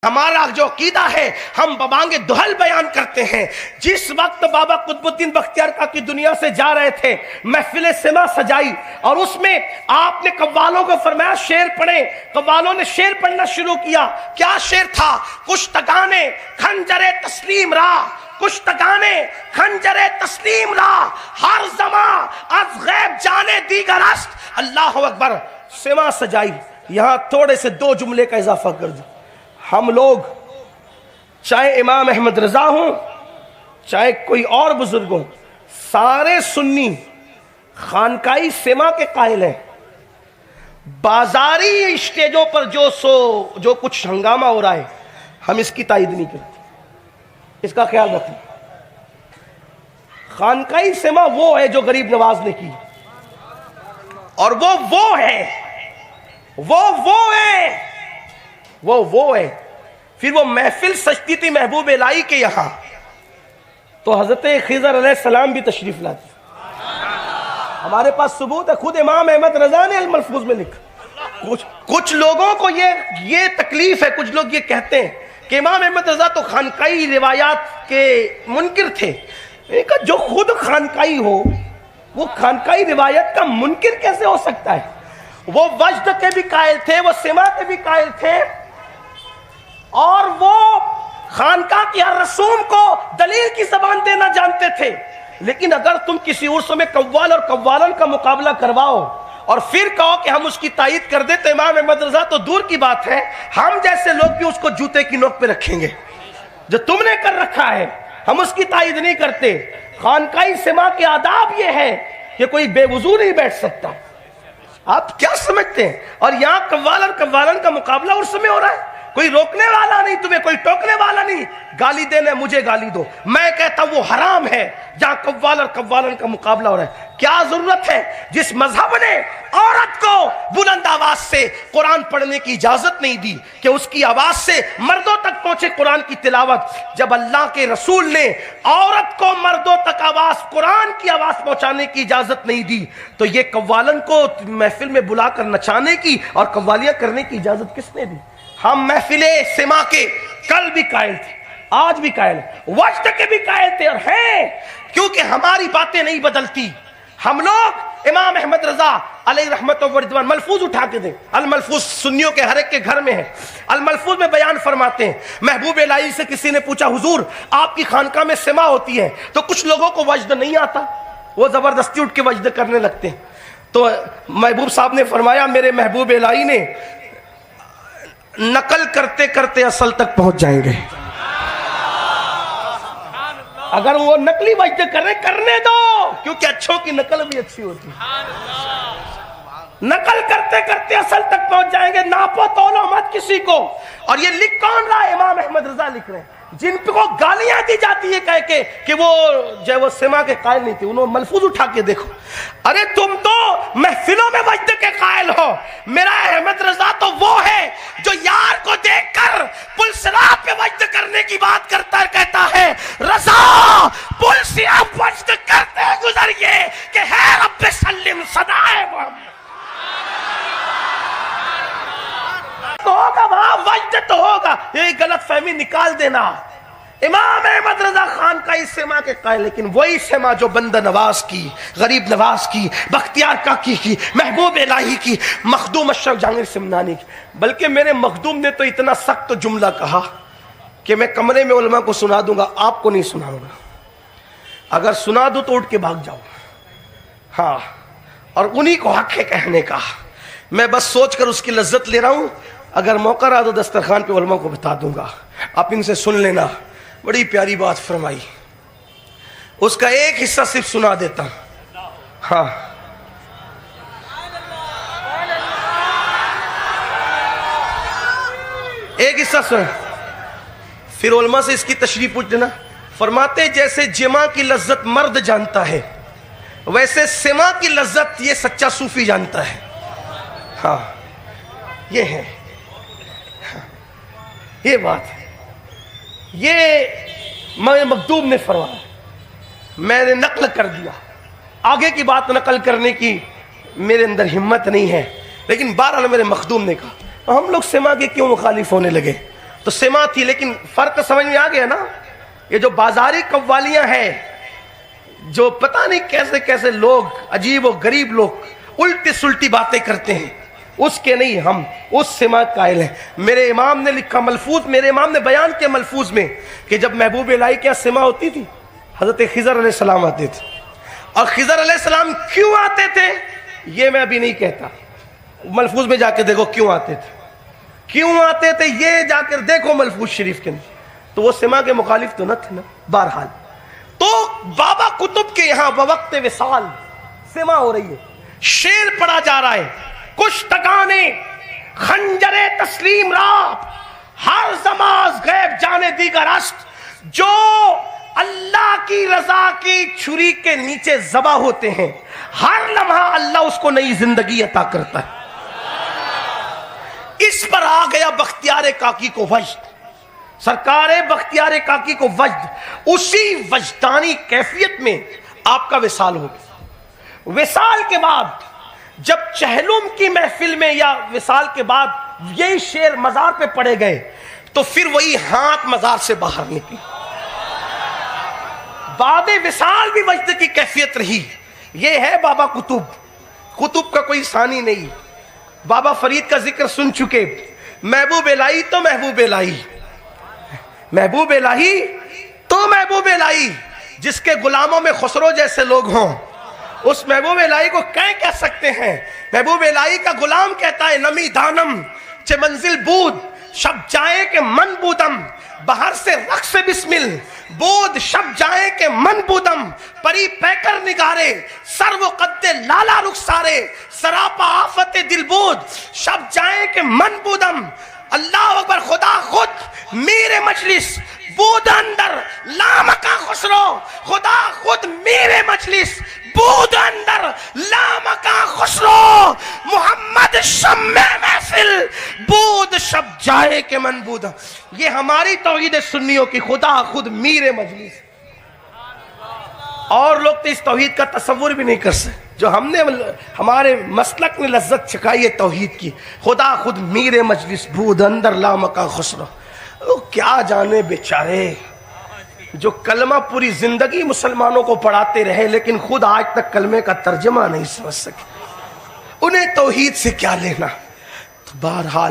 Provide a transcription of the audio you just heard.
ہمارا جو عقیدہ ہے ہم ببانگ دہل بیان کرتے ہیں. جس وقت بابا قطب الدین بختیار کاکی دنیا سے جا رہے تھے محفل سما سجائی اور اس میں آپ نے قوالوں کو فرمایا شعر پڑھیں. قوالوں نے شعر پڑھنا شروع کیا. کیا شعر تھا؟ کشتگانے خنجر تسلیم را، کشتگانے خنجر تسلیم را، ہر زمان از غیب جانے دیگر است. اللہ اکبر. سما سجائی. یہاں تھوڑے سے دو جملے کا اضافہ کر دوں. ہم لوگ چاہے امام احمد رضا ہوں چاہے کوئی اور بزرگ ہوں، سارے سنی خانقاہی سما کے قائل ہیں. بازاری اسٹیجوں پر جو کچھ ہنگامہ ہو رہا ہے ہم اس کی تائید نہیں کرتے. اس کا خیال رکھیں. خانقاہی سما وہ ہے جو غریب نواز نے کی، اور وہ ہے پھر وہ محفل سجتی تھی محبوب الہی کے یہاں تو حضرت خضر علیہ السلام بھی تشریف لاتے. ہمارے پاس ثبوت ہے، خود امام احمد رضا نے الملفوظ میں لکھا. کچھ لوگوں کو یہ تکلیف ہے، کچھ لوگ یہ کہتے ہیں کہ امام احمد رضا تو خانقاہی روایات کے منکر تھے. جو خود خانقاہی ہو وہ خانقاہی روایت کا منکر کیسے ہو سکتا ہے؟ وہ وجد کے بھی قائل تھے، وہ سما کے بھی قائل تھے، اور وہ خانقاہ کی ہر رسوم کو دلیل کی زبان دینا جانتے تھے. لیکن اگر تم کسی عرس میں قوال اور قوالن کا مقابلہ کرواؤ اور پھر کہو کہ ہم اس کی تائید کر دیں تو امام احمد رضا تو دور کی بات ہے، ہم جیسے لوگ بھی اس کو جوتے کی نوک پہ رکھیں گے. جو تم نے کر رکھا ہے ہم اس کی تائید نہیں کرتے. خانقاہی سما کے آداب یہ ہے کہ کوئی بے وضو نہیں بیٹھ سکتا. آپ کیا سمجھتے ہیں؟ اور یہاں قوال اور قوالن کا مقابلہ عرس میں ہو رہا ہے. کوئی روکنے والا نہیں تمہیں، کوئی ٹوکنے والا نہیں. گالی دینے مجھے گالی دو، میں کہتا ہوں وہ حرام ہے جہاں قوال اور قوالن کا مقابلہ ہو رہا ہے. کیا ضرورت ہے؟ جس مذہب نے عورت کو بلند آواز سے قرآن پڑھنے کی اجازت نہیں دی کہ اس کی آواز سے مردوں تک پہنچے قرآن کی تلاوت، جب اللہ کے رسول نے عورت کو مردوں تک قرآن کی آواز پہنچانے کی اجازت نہیں دی تو یہ قوالن کو محفل میں بلا کر نچانے کی اور قوالیاں کرنے کی اجازت کس نے دی؟ ہم محفل سما کے کل بھی قائل تھے، آج بھی قائل ہیں، وجد کے بھی قائل تھے اور ہیں، کیونکہ ہماری باتیں نہیں بدلتی. ہم لوگ امام احمد رضا علیہ رحمت و رضوان ملفوظ اٹھا کے دیں. الملفوظ سنیوں کے ہر ایک کے گھر میں ہے. الملفوظ میں بیان فرماتے ہیں محبوب الہی سے کسی نے پوچھا حضور آپ کی خانقاہ میں سما ہوتی ہے تو کچھ لوگوں کو وجد نہیں آتا، وہ زبردستی اٹھ کے وجد کرنے لگتے ہیں. تو محبوب صاحب نے فرمایا میرے محبوب الہی نے نقل کرتے کرتے اصل تک پہنچ جائیں گے. اگر وہ نقلی وجد کرنے دو، کیونکہ اچھوں کی نقل بھی اچھی ہوتی ہے. نقل کرتے کرتے اصل تک پہنچ جائیں گے. ناپو تولو مت کسی کو. اور یہ لکھ کون رہا ہے؟ امام احمد رضا لکھ رہے ہیں. جن کو گالیاں دی جاتی ہے کہہ کے کہ وہ سما کے قائل نہیں تھے، انہوں ملفوظ اٹھا کے دیکھو. ارے تم تو محفلوں میں وجد کے قائل ہو. میرا احمد رضا تو وہ ہے جو یار کو دیکھ کر پل صراط پہ وجد کرنے کی بات کرتا ہے، کہتا ہے رضا پل سے اب وجد کرتے گزریے کہ ہے رب سلم صدائے محمد. تو ہوگا وہاں وجد تو ہوگا. یہ غلط فہمی نکال دینا. امام احمد رضا خان کا اس سما کے قائل، لیکن وہی سما جو بندہ نواز کی، غریب نواز کی، بختیار کاکی کی، محبوب الہی کی، مخدوم اشرف جہانگیر سمنانی کی. بلکہ میرے مخدوم نے تو اتنا سخت جملہ کہا کہ میں کمرے میں علماء کو سنا دوں گا، آپ کو نہیں سناؤں گا. اگر سنا دوں تو اٹھ کے بھاگ جاؤ. ہاں، اور انہی کو حق ہے کہنے کا. میں بس سوچ کر اس کی لذت لے رہا ہوں. اگر موقع رہا تو دسترخوان پہ علماء کو بتا دوں گا، آپ ان سے سن لینا. بڑی پیاری بات فرمائی. اس کا ایک حصہ صرف سنا دیتا ہوں. ہاں، ایک حصہ سنا، پھر علماء سے اس کی تشریح پوچھ دینا. فرماتے جیسے جمع کی لذت مرد جانتا ہے ویسے سما کی لذت یہ سچا صوفی جانتا ہے. ہاں، یہ ہے، یہ بات ہے. یہ مخدوم نے فرمایا، میں نے نقل کر دیا. آگے کی بات نقل کرنے کی میرے اندر ہمت نہیں ہے، لیکن بہرحال میرے مخدوم نے کہا. ہم لوگ سما کے کیوں مخالف ہونے لگے؟ تو سما تھی، لیکن فرق سمجھ میں آ گیا نا. یہ جو بازاری قوالیاں ہیں، جو پتہ نہیں کیسے کیسے لوگ، عجیب و غریب لوگ الٹی سلٹی باتیں کرتے ہیں، اس کے نہیں، ہم اس سما قائل ہیں. میرے امام نے لکھا ملفوظ، میرے امام نے بیان کیا ملفوظ میں کہ جب محبوب الہی کیا سما ہوتی تھی، حضرت خضر علیہ السلام آتے تھے. اور خضر علیہ السلام کیوں آتے تھے یہ میں ابھی نہیں کہتا، ملفوظ میں جا کے دیکھو کیوں آتے تھے، کیوں آتے تھے یہ جا کر دیکھو ملفوظ شریف کے اندر. تو وہ سما کے مخالف تو نہ تھے نا. بہرحال تو بابا قطب کے یہاں بوقت وصال سما ہو رہی ہے، شعر پڑھا جا رہا ہے. کشتگانے خنجر تسلیم را ہر زماز غیب جانے دیگر است، جو اللہ کی رضا کی چھری کے نیچے ذبح ہوتے ہیں ہر لمحہ اللہ اس کو نئی زندگی عطا کرتا ہے. اس پر آ گیا بختیار کاکی کو وجد، سرکار بختیار کاکی کو وجد. اسی وجدانی کیفیت میں آپ کا وصال ہو گیا. وصال کے بعد جب چہلم کی محفل میں یا وصال کے بعد یہی شعر مزار پہ پڑے گئے تو پھر وہی ہاتھ مزار سے باہر نکلی. بعد وصال بھی وجد کی کیفیت رہی. یہ ہے بابا قطب، قطب کا کوئی ثانی نہیں. بابا فرید کا ذکر سن چکے. محبوب الہی تو محبوب الہی، محبوب الہی تو محبوب الہی. جس کے غلاموں میں خسرو جیسے لوگ ہوں اس محبوب الہی کو کہہ سکتے ہیں. محبوب الہی کا غلام کہتا ہے نمی دانم چه منزل بود شب جائے کہ من بودم، باہر سے رقص بسمل بود شب جائے کہ من بودم، پری پیکر نگارے سر و قد لالا رخسارے سراپا آفت دل بود شب جائے کہ من بودم. اللہ اکبر. خدا خود میرے مجلس بود اندر لامکا خسرو، خدا خود میرے مجلس بود اندر لامکا خسرو، محمد شمع محفل بود شب جائے کہ من بودم. یہ ہماری توحید سنیوں کی خدا خود میرے مجلس. اور لوگ تو اس توحید کا تصور بھی نہیں کر سکتے جو ہم نے، ہمارے مسلک نے لذت چکھائی ہے توحید کی. خدا خود میرے مجلس بود اندر لامکا خسرو. کیا جانے بیچارے جو کلمہ پوری زندگی مسلمانوں کو پڑھاتے رہے لیکن خود آج تک کلمے کا ترجمہ نہیں سمجھ سکے. انہیں توحید سے کیا لینا. تو بہرحال